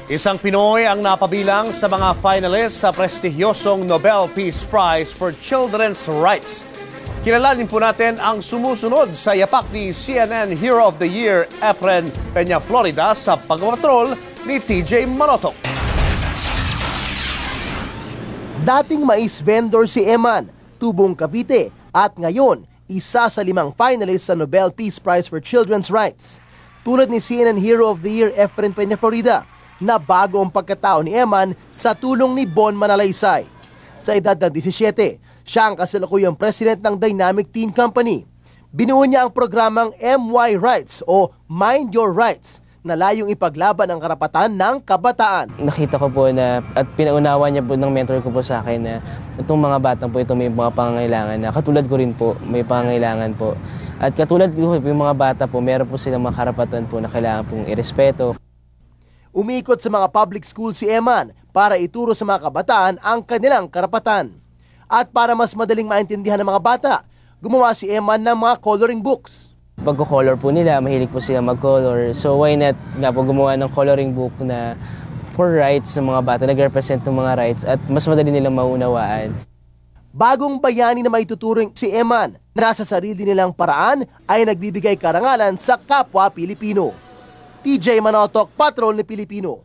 Isang Pinoy ang napabilang sa mga finalists sa prestigyosong Nobel Peace Prize for Children's Rights. Kilalanin po natin ang sumusunod sa yapak ni CNN Hero of the Year, Efren Peña Florida, sa pagpapatrol ni TJ Manotok. Dating mais vendor si Eman, tubong Cavite, at ngayon, isa sa 5 finalists sa Nobel Peace Prize for Children's Rights. Tulad ni CNN Hero of the Year, Efren Peña Florida, na bago ang pagkatao ni Eman sa tulong ni Bon Manalaysay. Sa edad na 17, siya ang kasalukuyang president ng Dynamic Teen Company. Binuo niya ang programang MY Rights o Mind Your Rights na layong ipaglaban ang karapatan ng kabataan. Nakita ko po na at pinaunawa niya po ng mentor ko po sa akin na itong mga batang po ito may mga pangangailangan na katulad ko rin po may pangangailangan po. At katulad ko yung mga bata po meron po silang mga karapatan po na kailangan pong irespeto. Umiikot sa mga public school si Eman para ituro sa mga kabataan ang kanilang karapatan. At para mas madaling maintindihan ng mga bata, gumawa si Eman ng mga coloring books. Pagko-color po nila, mahilig po sila mag-color. So why not nga po gumawa ng coloring book na for rights ng mga bata, nag-represent ng mga rights at mas madali nilang maunawaan. Bagong bayani na maituturing si Eman na sa sarili nilang paraan ay nagbibigay karangalan sa kapwa Pilipino. TJ Manotok, Patrol ni Pilipino.